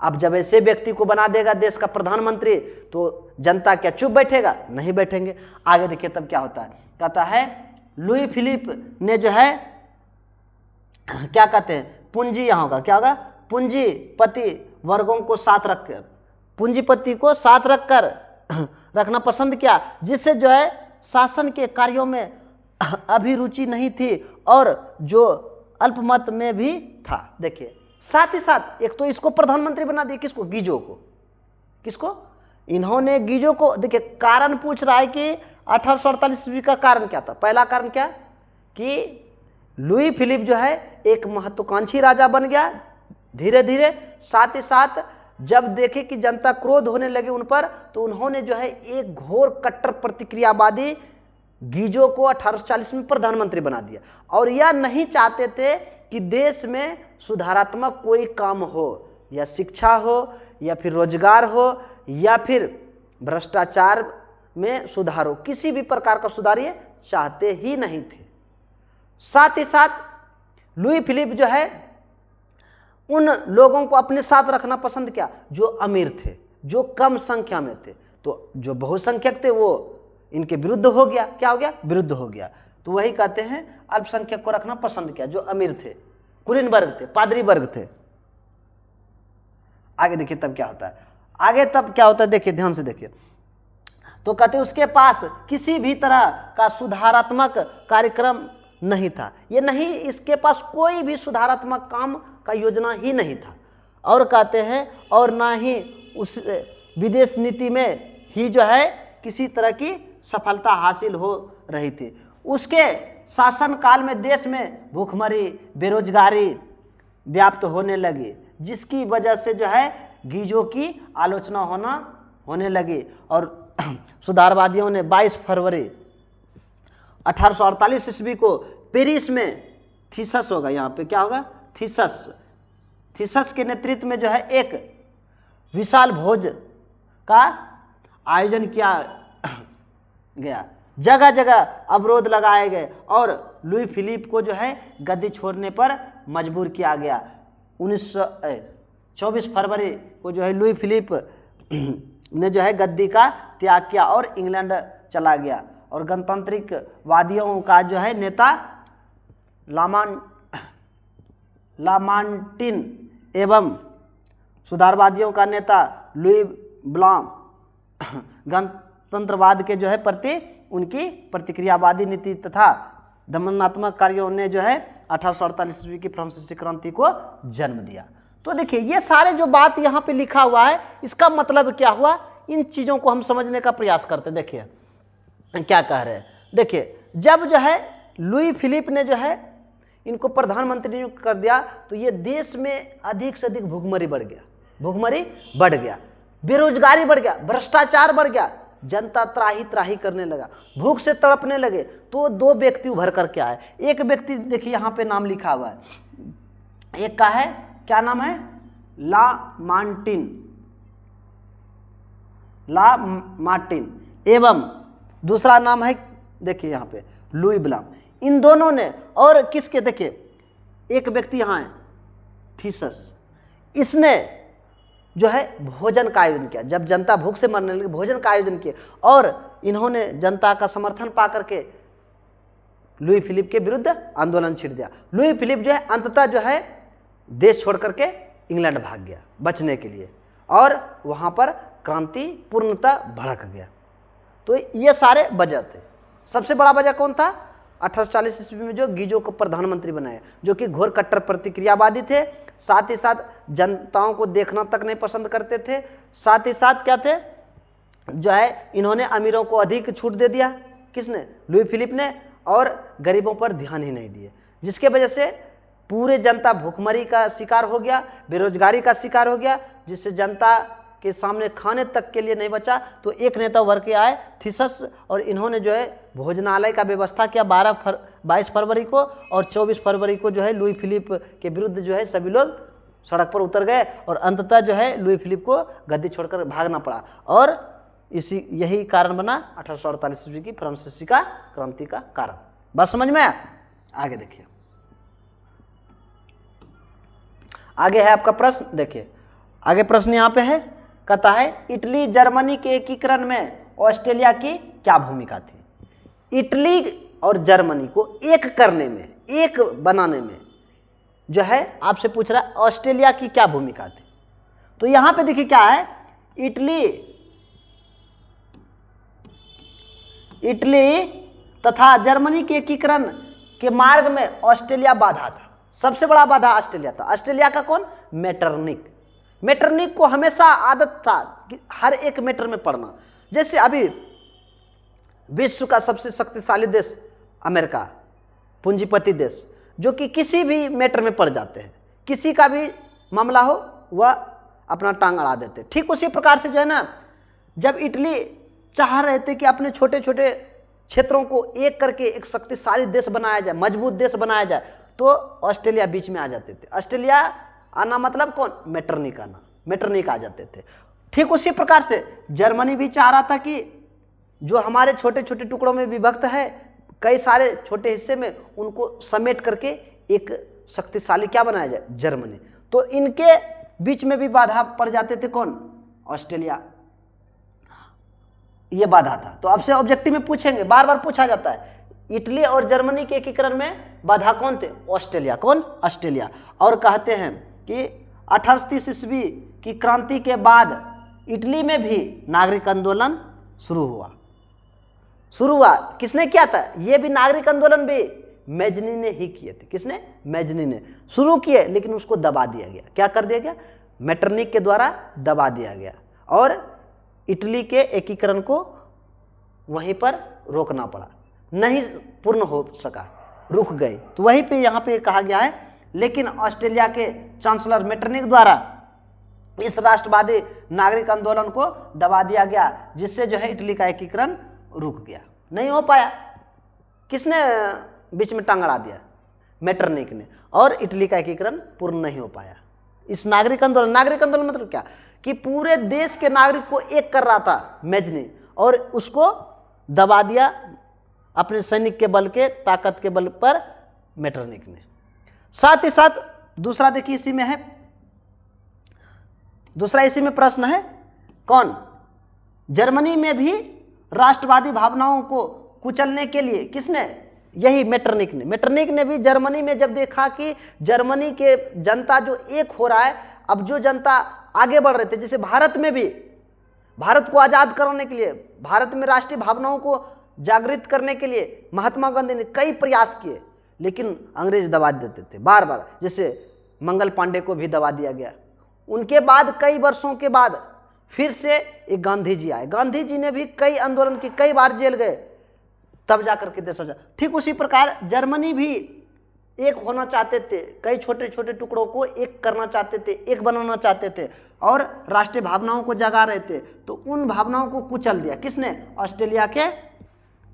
अब जब ऐसे व्यक्ति को बना देगा देश का प्रधानमंत्री तो जनता क्या चुप बैठेगा? नहीं बैठेंगे। आगे देखिए तब क्या होता है, कहता है लुई फिलिप ने जो है क्या कहते हैं, पूंजी, यहाँ होगा क्या होगा, पूंजीपति वर्गों को साथ रखकर, पूंजीपति को साथ रखकर रखना पसंद किया, जिससे जो है शासन के कार्यों में अभिरुचि नहीं थी और जो अल्पमत में भी था। देखिए साथ ही साथ एक तो इसको प्रधानमंत्री बना दिया, किसको? गीजो को। किसको? इन्होंने गीजो को। देखिए कारण पूछ रहा है कि 1848 ईस्वी का कारण क्या था। पहला कारण क्या कि लुई फिलिप जो है एक महत्वाकांक्षी राजा बन गया धीरे धीरे। साथ ही साथ जब देखे कि जनता क्रोध होने लगे उन पर, तो उन्होंने जो है एक घोर कट्टर प्रतिक्रियावादी गीजो को 1840 में प्रधानमंत्री बना दिया। और यह नहीं चाहते थे कि देश में सुधारात्मक कोई काम हो, या शिक्षा हो, या फिर रोजगार हो, या फिर भ्रष्टाचार में सुधार हो। किसी भी प्रकार का सुधार ये चाहते ही नहीं थे। साथ ही साथ लुई फिलिप जो है उन लोगों को अपने साथ रखना पसंद किया जो अमीर थे, जो कम संख्या में थे। तो जो बहुसंख्यक थे वो इनके विरुद्ध हो गया। क्या हो गया? विरुद्ध हो गया। तो वही कहते हैं अल्पसंख्यक को रखना पसंद किया, जो अमीर थे, कुलीन वर्ग थे, पादरी वर्ग थे। आगे देखिए तब क्या होता है, आगे तब क्या होता है, देखिए ध्यान से देखिए। तो कहते उसके पास किसी भी तरह का सुधारात्मक कार्यक्रम नहीं था। ये नहीं, इसके पास कोई भी सुधारात्मक काम का योजना ही नहीं था। और कहते हैं और ना ही उस विदेश नीति में ही जो है किसी तरह की सफलता हासिल हो रही थी। उसके शासनकाल में देश में भूखमरी, बेरोजगारी व्याप्त होने लगी, जिसकी वजह से जो है गीजो की आलोचना होने लगी। और सुधारवादियों ने 22 फरवरी 1848 ईस्वी को पेरिस में थीसस होगा, यहाँ पे क्या होगा, थीसस के नेतृत्व में जो है एक विशाल भोज का आयोजन किया गया। जगह जगह अवरोध लगाए गए और लुई फिलिप को जो है गद्दी छोड़ने पर मजबूर किया गया। 24 फरवरी को जो है लुई फिलिप ने जो है गद्दी का त्याग किया और इंग्लैंड चला गया। और गणतांत्रिक वादियों का जो है नेता लामांटिन एवं सुधारवादियों का नेता लुई ब्लाम गणतंत्रवाद के जो है प्रति उनकी प्रतिक्रियावादी नीति तथा दमनात्मक कार्यों ने जो है 1848 ईस्वी की फ्रांसीसी क्रांति को जन्म दिया। तो देखिए ये सारे जो बात यहाँ पे लिखा हुआ है, इसका मतलब क्या हुआ, इन चीज़ों को हम समझने का प्रयास करते। देखिए क्या कह रहे हैं, देखिए जब जो है लुई फिलिप ने जो है इनको प्रधानमंत्री नियुक्त कर दिया, तो ये देश में अधिक से अधिक भूखमरी बढ़ गया, बेरोजगारी बढ़ गया, भ्रष्टाचार बढ़ गया, जनता त्राही त्राही करने लगा, भूख से तड़पने लगे। तो दो व्यक्ति उभर करके आए। एक व्यक्ति देखिए यहाँ पे नाम लिखा हुआ है, एक का है, क्या नाम है, ला मार्टिन एवं दूसरा नाम है देखिए यहाँ पे लुई ब्लाम। इन दोनों ने, और किसके, देखिए एक व्यक्ति यहाँ है थीसस, इसने जो है भोजन का आयोजन किया। जब जनता भूख से मरने लगी, भोजन का आयोजन किया और इन्होंने जनता का समर्थन पा करके लुई फिलिप के विरुद्ध आंदोलन छेड़ दिया। लुई फिलिप जो है अंततः जो है देश छोड़ करके इंग्लैंड भाग गया बचने के लिए, और वहाँ पर क्रांति पूर्णतः भड़क गया। तो ये सारे वजह थे। सबसे बड़ा वजह कौन था, 1840 ईस्वी में जो गीजो को प्रधानमंत्री बनाया, जो कि घोर कट्टर प्रतिक्रियावादी थे, साथ ही साथ जनताओं को देखना तक नहीं पसंद करते थे, साथ ही साथ क्या थे, जो है इन्होंने अमीरों को अधिक छूट दे दिया, किसने, लुई फिलिप ने, और गरीबों पर ध्यान ही नहीं दिए, जिसके वजह से पूरे जनता भूखमरी का शिकार हो गया, बेरोजगारी का शिकार हो गया, जिससे जनता के सामने खाने तक के लिए नहीं बचा। तो एक नेता उभर के आए थीसस, और इन्होंने जो है भोजनालय का व्यवस्था किया 22 फरवरी को, और 24 फरवरी को जो है लुई फिलिप के विरुद्ध जो है सभी लोग सड़क पर उतर गए, और अंततः जो है लुई फिलिप को गद्दी छोड़कर भागना पड़ा। और इसी यही कारण बना 1848 ईस्वी की फ्रांसीसी का क्रांति का कारण। बस समझ में आया? आगे देखिए, आगे है आपका प्रश्न। देखिए आगे प्रश्न यहाँ पे है, कहता है इटली जर्मनी के एकीकरण में ऑस्ट्रेलिया की क्या भूमिका थी। इटली और जर्मनी को एक करने में, एक बनाने में जो है आपसे पूछ रहा है ऑस्ट्रेलिया की क्या भूमिका थी। तो यहां पे देखिए क्या है, इटली तथा जर्मनी के एकीकरण के मार्ग में ऑस्ट्रेलिया बाधा था। सबसे बड़ा बाधा ऑस्ट्रेलिया था। ऑस्ट्रेलिया का कौन? मेटरनिक को हमेशा आदत था कि हर एक मैटर में पढ़ना। जैसे अभी विश्व का सबसे शक्तिशाली देश अमेरिका, पूंजीपति देश, जो कि किसी भी मैटर में पड़ जाते हैं, किसी का भी मामला हो वह अपना टांग अड़ा देते। ठीक उसी प्रकार से जो है ना, जब इटली चाह रहे थे कि अपने छोटे छोटे क्षेत्रों को एक करके एक शक्तिशाली देश बनाया जाए, मजबूत देश बनाया जाए, तो ऑस्ट्रेलिया बीच में आ जाते थे। ऑस्ट्रेलिया आना मतलब कौन? मेटरनिक आना, मेटरनिक आ जाते थे। ठीक उसी प्रकार से जर्मनी भी चाह रहा था कि जो हमारे छोटे छोटे टुकड़ों में विभक्त है, कई सारे छोटे हिस्से में, उनको समेट करके एक शक्तिशाली क्या बनाया जाए? जर्मनी। तो इनके बीच में भी बाधा पड़ जाते थे। कौन? ऑस्ट्रेलिया। ये बाधा था। तो आपसे ऑब्जेक्टिव में पूछेंगे, बार बार पूछा जाता है, इटली और जर्मनी के एकीकरण में बाधा कौन थे? ऑस्ट्रेलिया। कौन? ऑस्ट्रेलिया। और कहते हैं कि 1830 ईस्वी की क्रांति के बाद इटली में भी नागरिक आंदोलन शुरू हुआ। किसने किया था? ये भी नागरिक आंदोलन भी मैजनी ने ही किए थे। किसने? मैजनी ने शुरू किए, लेकिन उसको दबा दिया गया। क्या कर दिया गया? मेटरनिक के द्वारा दबा दिया गया और इटली के एकीकरण को वहीं पर रोकना पड़ा, नहीं पूर्ण हो सका, रुक गए। तो वहीं पे यहाँ पे कहा गया है, लेकिन ऑस्ट्रेलिया के चांसलर मेटरनिक द्वारा इस राष्ट्रवादी नागरिक आंदोलन को दबा दिया गया, जिससे जो है इटली का एकीकरण रुक गया, नहीं हो पाया। किसने बीच में टांग अड़ा दिया? मेटरनिक ने। और इटली का एकीकरण पूर्ण नहीं हो पाया। इस नागरिक आंदोलन मतलब क्या? कि पूरे देश के नागरिक को एक कर रहा था मैजनी, और उसको दबा दिया अपने सैनिक के बल के, ताकत के बल पर मेटरनिक ने। साथ ही साथ दूसरा देखिए इसी में है, दूसरा इसी में प्रश्न है, कौन? जर्मनी में भी राष्ट्रवादी भावनाओं को कुचलने के लिए किसने? यही मेटरनिक ने। मेटरनिक ने भी जर्मनी में जब देखा कि जर्मनी के जनता जो एक हो रहा है, अब जो जनता आगे बढ़ रहे थे, जैसे भारत में भी, भारत को आज़ाद कराने के लिए, भारत में राष्ट्रीय भावनाओं को जागृत करने के लिए महात्मा गांधी ने कई प्रयास किए, लेकिन अंग्रेज दबा देते थे बार बार। जैसे मंगल पांडे को भी दबा दिया गया। उनके बाद कई वर्षों के बाद फिर से एक गांधी जी आए। गांधी जी ने भी कई आंदोलन की, कई बार जेल गए, तब जाकर के देश आजाद। ठीक उसी प्रकार जर्मनी भी एक होना चाहते थे, कई छोटे छोटे टुकड़ों को एक करना चाहते थे, एक बनाना चाहते थे, और राष्ट्रीय भावनाओं को जगा रहे थे। तो उन भावनाओं को कुचल दिया किसने? ऑस्ट्रेलिया के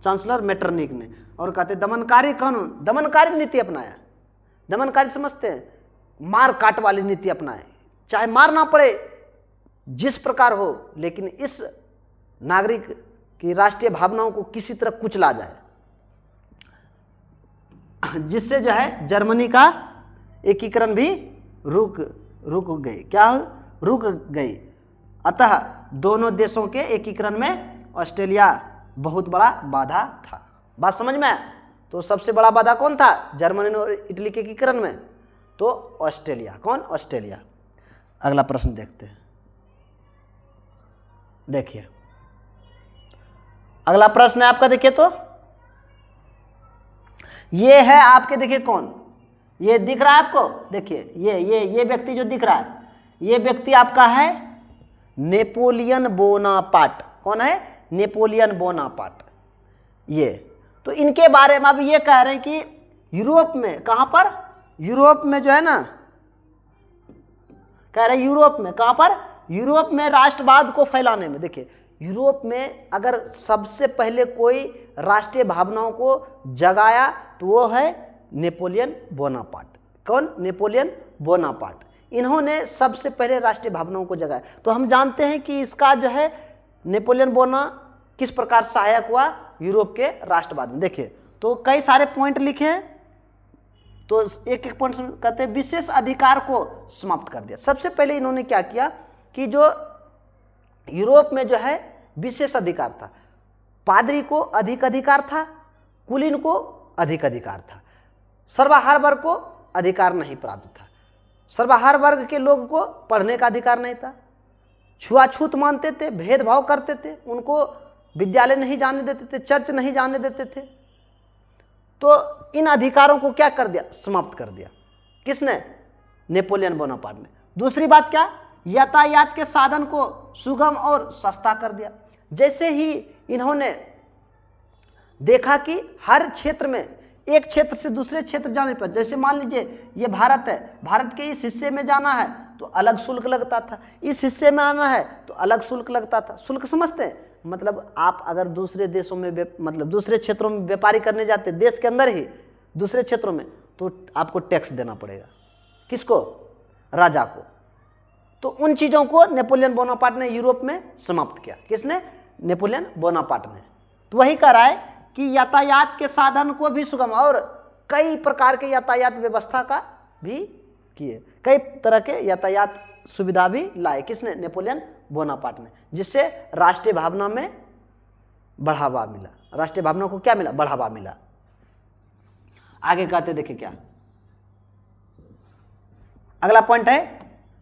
चांसलर मेटरनिक ने। और कहते दमनकारी कानून, दमनकारी नीति अपनाया। दमनकारी समझते हैं? मार काट वाली नीति अपनाए, चाहे मारना पड़े जिस प्रकार हो, लेकिन इस नागरिक की राष्ट्रीय भावनाओं को किसी तरह कुचला जाए, जिससे जो है जर्मनी का एकीकरण भी रुक गई। क्या रुक गई? अतः दोनों देशों के एकीकरण में ऑस्ट्रेलिया बहुत बड़ा बाधा था। बात समझ में आया? तो सबसे बड़ा बाधा कौन था जर्मनी और इटली के एकीकरण में? तो ऑस्ट्रेलिया। कौन? ऑस्ट्रेलिया। अगला प्रश्न देखते हैं। देखिए अगला प्रश्न है आपका, देखिए तो ये है आपके, देखिए कौन? ये दिख रहा है आपको? देखिए ये व्यक्ति जो दिख रहा है, ये व्यक्ति आपका है नेपोलियन बोनापार्ट। कौन है? Napoleon Bonaparte. ये तो इनके बारे में अब ये कह रहे हैं कि यूरोप में, कहां पर? यूरोप में जो है ना, कह रहे यूरोप में, कहां पर? यूरोप में राष्ट्रवाद को फैलाने में। देखिए यूरोप में अगर सबसे पहले कोई राष्ट्रीय भावनाओं को जगाया तो वो है नेपोलियन बोनापार्ट। कौन? Napoleon Bonaparte. इन्होंने सबसे पहले राष्ट्रीय भावनाओं को जगाया। तो हम जानते हैं कि इसका जो है नेपोलियन बोना किस प्रकार सहायक हुआ यूरोप के राष्ट्रवाद में? देखिए, तो कई सारे पॉइंट लिखे हैं, तो एक एक पॉइंट कहते हैं विशेष अधिकार को समाप्त कर दिया। सबसे पहले इन्होंने क्या किया कि जो यूरोप में जो है विशेष अधिकार था, पादरी को अधिक अधिकार था, कुलीन को अधिक अधिकार था, सर्वहारा वर्ग को अधिकार नहीं प्राप्त था। सर्वहारा वर्ग के लोगों को पढ़ने का अधिकार नहीं था, छुआछूत मानते थे, भेदभाव करते थे, उनको विद्यालय नहीं जाने देते थे, चर्च नहीं जाने देते थे। तो इन अधिकारों को क्या कर दिया? समाप्त कर दिया। किसने? नेपोलियन बोनापार्ट ने। दूसरी बात क्या? यातायात के साधन को सुगम और सस्ता कर दिया। जैसे ही इन्होंने देखा कि हर क्षेत्र में, एक क्षेत्र से दूसरे क्षेत्र जाने पर, जैसे मान लीजिए ये भारत है, भारत के इस हिस्से में जाना है तो अलग शुल्क लगता था, इस हिस्से में आना है तो अलग शुल्क लगता था। शुल्क समझते हैं? मतलब आप अगर दूसरे देशों में मतलब दूसरे क्षेत्रों में व्यापारी करने जाते, देश के अंदर ही दूसरे क्षेत्रों में, तो आपको टैक्स देना पड़ेगा। किसको? राजा को। तो उन चीज़ों को नेपोलियन बोनापार्ट ने यूरोप में समाप्त किया। किसने? नेपोलियन बोनापार्ट ने। तो वही कह रहा है कि यातायात के साधन को भी सुगम, और कई प्रकार के यातायात व्यवस्था का भी किए, कई तरह के यातायात सुविधा भी लाए। किसने? नेपोलियन बोनापार्ट ने, जिससे राष्ट्रीय भावना में बढ़ावा मिला। राष्ट्रीय भावना को क्या मिला? बढ़ावा मिला। आगे कहते देखिए क्या अगला पॉइंट है,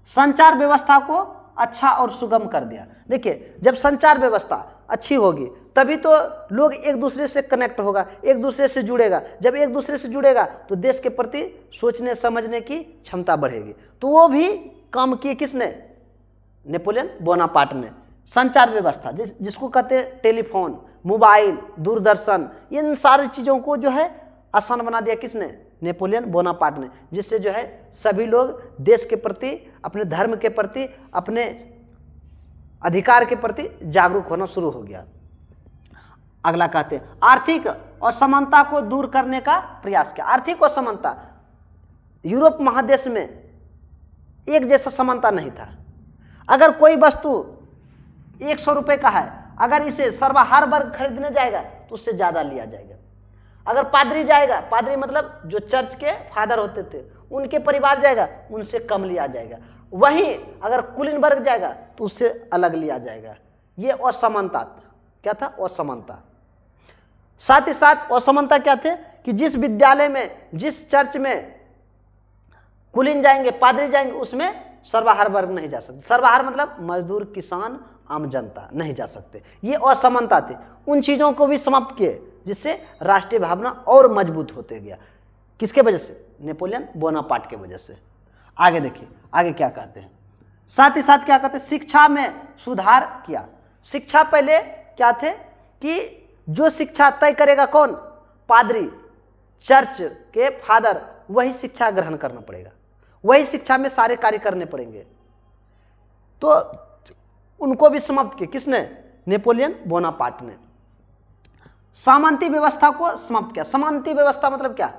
संचार व्यवस्था को अच्छा और सुगम कर दिया। देखिए, जब संचार व्यवस्था अच्छी होगी तभी तो लोग एक दूसरे से कनेक्ट होगा, एक दूसरे से जुड़ेगा। जब एक दूसरे से जुड़ेगा तो देश के प्रति सोचने समझने की क्षमता बढ़ेगी। तो वो भी काम किए। किसने? नेपोलियन बोनापार्ट ने। संचार व्यवस्था जिसको कहते हैं टेलीफोन, मोबाइल, दूरदर्शन, इन सारी चीज़ों को जो है आसान बना दिया। किसने? नेपोलियन बोनापार्ट ने, जिससे जो है सभी लोग देश के प्रति, अपने धर्म के प्रति, अपने अधिकार के प्रति जागरूक होना शुरू हो गया। अगला कहते हैं आर्थिक असमानता को दूर करने का प्रयास किया। आर्थिक असमानता, यूरोप महादेश में एक जैसा समानता नहीं था। अगर कोई वस्तु 100 रुपये का है, अगर इसे सर्वहारा वर्ग खरीदने जाएगा तो उससे ज़्यादा लिया जाएगा। अगर पादरी जाएगा, पादरी मतलब जो चर्च के फादर होते थे, उनके परिवार जाएगा, उनसे कम लिया जाएगा। वहीं अगर कुलीन वर्ग जाएगा तो उससे अलग लिया जाएगा। ये असमानता क्या था? असमानता। साथ ही साथ असमानता क्या थे कि जिस विद्यालय में, जिस चर्च में कुलीन जाएंगे, पादरी जाएंगे, उसमें सर्वहारा वर्ग नहीं जा सकते। सर्वहारा मतलब मजदूर, किसान, आम जनता नहीं जा सकते। ये असमानता थी। उन चीज़ों को भी समाप्त किए, जिससे राष्ट्रीय भावना और मजबूत होते गया। किसके वजह से? नेपोलियन बोनापार्ट के वजह से। आगे देखिए, आगे क्या कहते हैं। साथ ही साथ क्या कहते हैं, शिक्षा में सुधार किया। शिक्षा पहले क्या थे कि जो शिक्षा तय करेगा कौन? पादरी, चर्च के फादर, वही शिक्षा ग्रहण करना पड़ेगा, वही शिक्षा में सारे कार्य करने पड़ेंगे। तो उनको भी समाप्त किया। किसने? नेपोलियन बोनापार्ट ने। सामंती व्यवस्था को समाप्त किया। सामंती व्यवस्था मतलब क्या?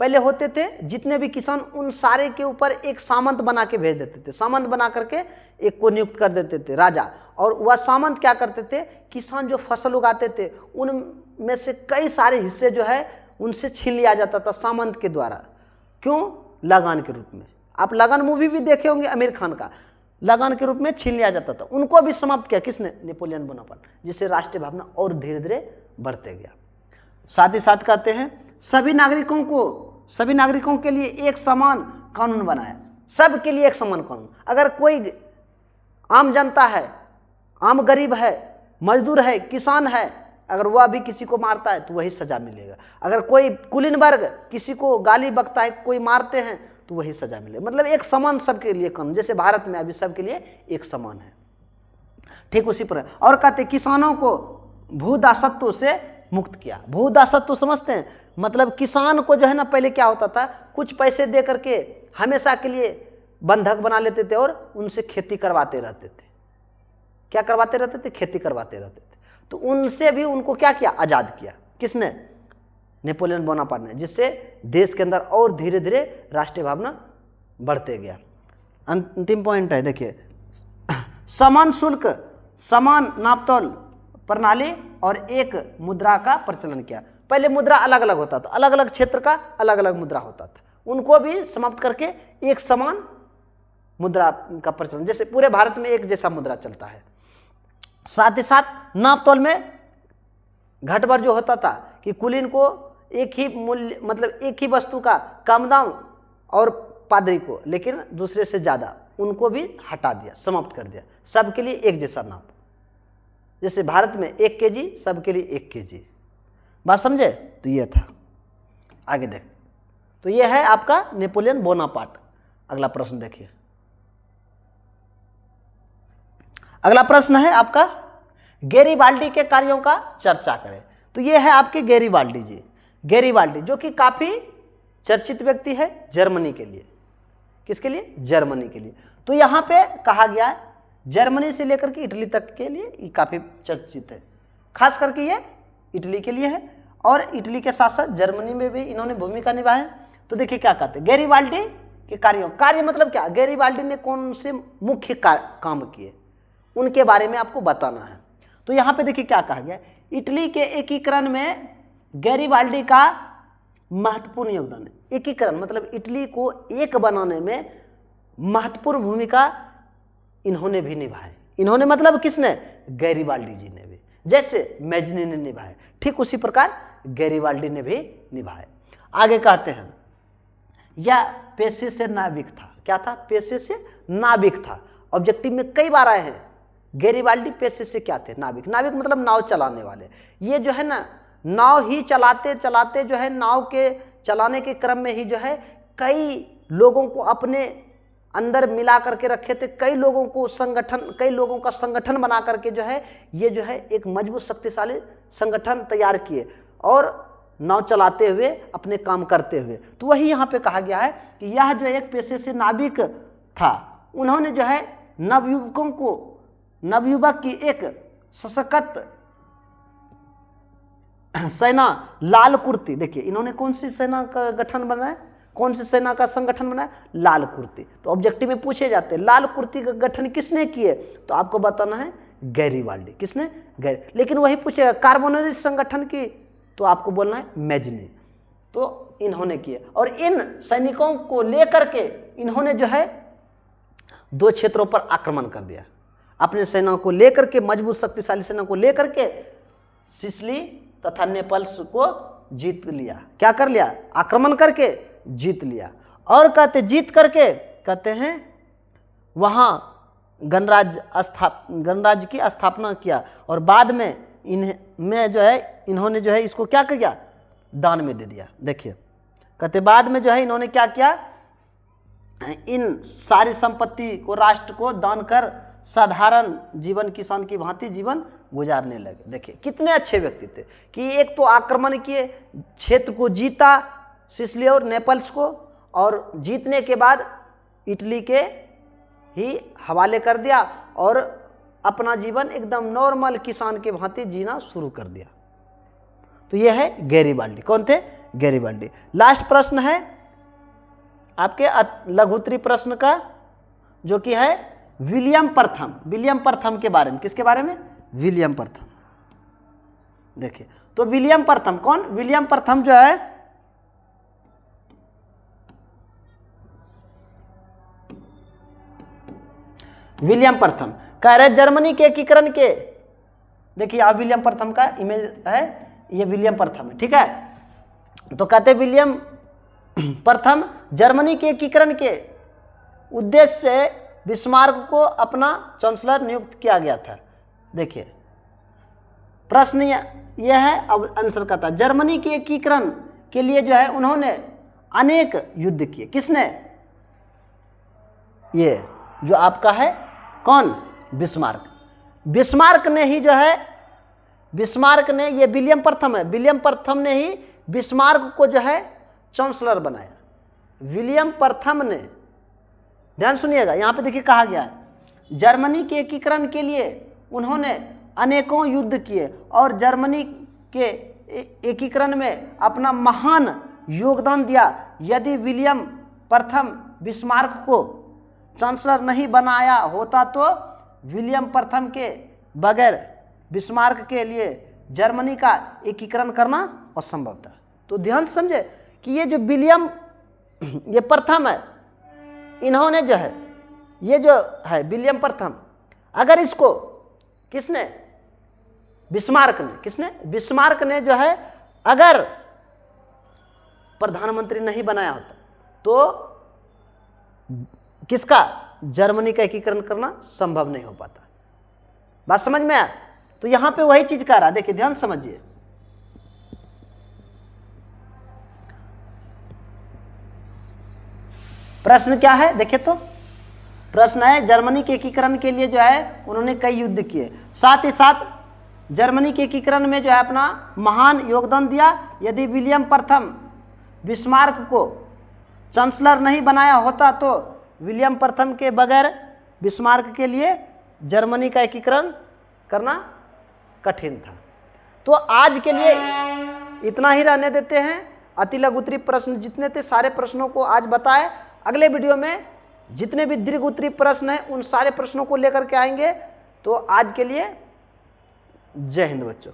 पहले होते थे जितने भी किसान, उन सारे के ऊपर एक सामंत बना के भेज देते थे। सामंत बना करके एक को नियुक्त कर देते थे राजा, और वह सामंत क्या करते थे? किसान जो फसल उगाते थे उनमें से कई सारे हिस्से जो है उनसे छीन लिया जाता था सामंत के द्वारा। क्यों? लगान के रूप में। आप लगान मूवी भी देखे होंगे आमिर खान का, लगान के रूप में छीन लिया जाता था। उनको भी समाप्त किया। किसने? नेपोलियन बोनापार्ट, जिससे राष्ट्रीय भावना और धीरे धीरे बढ़ते गया। साथ ही साथ कहते हैं सभी नागरिकों के लिए एक समान कानून बनाया। सब के लिए एक समान कानून। अगर कोई आम जनता है, आम गरीब है, मजदूर है, किसान है, अगर वह भी किसी को मारता है तो वही सजा मिलेगा। अगर कोई कुलीन वर्ग किसी को गाली बकता है, कोई मारते हैं तो वही सजा मिलेगा। मतलब एक समान सबके लिए कानून, जैसे भारत में अभी सबके लिए एक समान है, ठीक उसी पर। और कहते किसानों को भूदासत्व से मुक्त किया। भूदासत्व समझते हैं? मतलब किसान को जो है ना, पहले क्या होता था, कुछ पैसे दे करके हमेशा के लिए बंधक बना लेते थे और उनसे खेती करवाते रहते थे। क्या करवाते रहते थे? खेती करवाते रहते थे। तो उनसे भी उनको क्या किया? आज़ाद किया। किसने? नेपोलियन बोनापार्ट ने, जिससे देश के अंदर और धीरे धीरे राष्ट्रीय भावना बढ़ते गया। अंतिम पॉइंट है, देखिए, समान शुल्क समान नापतोल प्रणाली और एक मुद्रा का प्रचलन किया। पहले मुद्रा अलग अलग होता था, अलग अलग क्षेत्र का अलग अलग मुद्रा होता था, उनको भी समाप्त करके एक समान मुद्रा का प्रचलन, जैसे पूरे भारत में एक जैसा मुद्रा चलता है। साथ ही साथ नापतोल में घटबढ़ जो होता था कि कुलीन को एक ही मूल्य, मतलब एक ही वस्तु का कम दाम और पादरी को लेकिन दूसरे से ज़्यादा, उनको भी हटा दिया, समाप्त कर दिया, सबके लिए एक जैसा नाप। जैसे भारत में 1 kg सबके लिए 1 kg, बात समझे? तो ये था। आगे देख, तो ये है आपका नेपोलियन बोनापार्ट। अगला प्रश्न देखिए, अगला प्रश्न है आपका गैरीबाल्डी के कार्यों का चर्चा करें। तो ये है आपके गैरीबाल्डी जी, गैरीबाल्डी जो कि काफ़ी चर्चित व्यक्ति है जर्मनी के लिए। किसके लिए? जर्मनी के लिए। तो यहाँ पे कहा गया है जर्मनी से लेकर के इटली तक के लिए ये काफ़ी चर्चित है, खास करके ये इटली के लिए है और इटली के साथ साथ जर्मनी में भी इन्होंने भूमिका निभाई है। तो देखिए क्या कहते हैं गैरीबाल्डी के कार्यों, कार्य मतलब क्या, गैरीबाल्डी ने कौन से मुख्य काम किए उनके बारे में आपको बताना है। तो यहाँ पे देखिए क्या कहा गया, इटली के एकीकरण में गैरीबाल्डी का महत्वपूर्ण योगदान है। एकीकरण मतलब इटली को एक बनाने में महत्वपूर्ण भूमिका इन्होंने भी निभाई। इन्होंने मतलब किसने? गैरीबाल्डी जी ने भी, जैसे मैजनी ने निभाए ठीक उसी प्रकार गैरीबाल्डी ने भी निभाए। आगे कहते हैं यह पेशे से नाविक था। क्या था? पेशे से नाविक था। ऑब्जेक्टिव में कई बार आए हैं गैरीबाल्डी पेशे से क्या थे? नाविक। नाविक मतलब नाव चलाने वाले। ये जो है ना नाव ही चलाते चलाते जो है नाव के चलाने के क्रम में ही जो है कई लोगों को अपने अंदर मिला करके रखे थे, कई लोगों को संगठन, कई लोगों का संगठन बना करके जो है ये जो है एक मजबूत शक्तिशाली संगठन तैयार किए और नाव चलाते हुए अपने काम करते हुए। तो वही यहाँ पे कहा गया है कि यह जो एक पेशे से नाविक था। उन्होंने जो है नवयुवकों को, नवयुवक की एक सशक्त सेना लाल कुर्ती, देखिए इन्होंने कौन सी सेना का गठन बनाया, कौन सी सेना का संगठन बनाया? लाल कुर्ती। तो ऑब्जेक्टिव में पूछे जाते हैं लाल कुर्ती का गठन किसने किए? तो आपको बताना है गैरीबाल्डी। किसने? लेकिन वही पूछेगा कार्बोनरी संगठन की, तो आपको बोलना है मैजनी। तो इन्होंने किए और इन सैनिकों को लेकर के इन्होंने जो है 2 क्षेत्रों पर आक्रमण कर दिया। अपने सेना को लेकर के, मजबूत शक्तिशाली सेना को लेकर के सिसिली तथा नेपल्स को जीत लिया। क्या कर लिया? आक्रमण करके जीत लिया। और कहते जीत करके कहते हैं वहाँ गणराज्य की स्थापना किया और बाद में इन्होंने जो है इसको क्या किया? दान में दे दिया। देखिए कहते बाद में जो है इन्होंने क्या किया, इन सारी संपत्ति को राष्ट्र को दान कर साधारण जीवन, किसान की भांति जीवन गुजारने लगे। देखिए कितने अच्छे व्यक्ति थे कि एक तो आक्रमण किए, क्षेत्र को जीता, सिसिली और नेपल्स को, और जीतने के बाद इटली के ही हवाले कर दिया और अपना जीवन एकदम नॉर्मल किसान के भांति जीना शुरू कर दिया। तो यह है गैरीबाल्डी। कौन थे? गैरीबाल्डी। लास्ट प्रश्न है आपके लघुत्तरी प्रश्न का, जो कि है विलियम प्रथम। विलियम प्रथम के बारे में। किसके बारे में? विलियम प्रथम। देखिए तो विलियम प्रथम कौन? विलियम प्रथम जो है विलियम प्रथम कह रहे जर्मनी के एकीकरण के, देखिए आप विलियम प्रथम का इमेज है, ये विलियम प्रथम है, ठीक है। तो कहते विलियम प्रथम जर्मनी के एकीकरण के उद्देश्य से बिस्मार्क को अपना चांसलर नियुक्त किया गया था। देखिए प्रश्न यह है, अब आंसर का था जर्मनी के एकीकरण के लिए जो है उन्होंने अनेक युद्ध किए। किसने? ये जो आपका है कौन? बिस्मार्क। बिस्मार्क ने ही जो है, बिस्मार्क ने, ये विलियम प्रथम है, विलियम प्रथम ने ही बिस्मार्क को जो है चांसलर बनाया। विलियम प्रथम ने, ध्यान सुनिएगा यहाँ पे देखिए कहा गया है जर्मनी के एकीकरण के लिए उन्होंने अनेकों युद्ध किए और जर्मनी के एकीकरण में अपना महान योगदान दिया। यदि विलियम प्रथम बिस्मार्क को चांसलर नहीं बनाया होता तो विलियम प्रथम के बगैर बिस्मार्क के लिए जर्मनी का एकीकरण करना असंभव था। तो ध्यान से समझे कि ये जो विलियम ये प्रथम है, इन्होंने जो है ये जो है विलियम प्रथम, अगर इसको किसने बिस्मार्क ने, किसने बिस्मार्क ने जो है अगर प्रधानमंत्री नहीं बनाया होता तो किसका जर्मनी का एकीकरण करना संभव नहीं हो पाता। बात समझ में आया? तो यहां पे वही चीज कह रहा है, देखिए ध्यान समझिए। प्रश्न क्या है देखिए, तो प्रश्न है जर्मनी के एकीकरण के लिए जो है उन्होंने कई युद्ध किए, साथ ही साथ जर्मनी के एकीकरण में जो है अपना महान योगदान दिया। यदि विलियम प्रथम बिस्मार्क को चांसलर नहीं बनाया होता तो विलियम प्रथम के बगैर बिस्मार्क के लिए जर्मनी का एकीकरण करना कठिन था। तो आज के लिए इतना ही रहने देते हैं। अति लघु उत्तरीय प्रश्न जितने थे सारे प्रश्नों को आज बताए। अगले वीडियो में जितने भी दीर्घ उत्तरीय प्रश्न हैं उन सारे प्रश्नों को लेकर के आएंगे। तो आज के लिए जय हिंद बच्चों।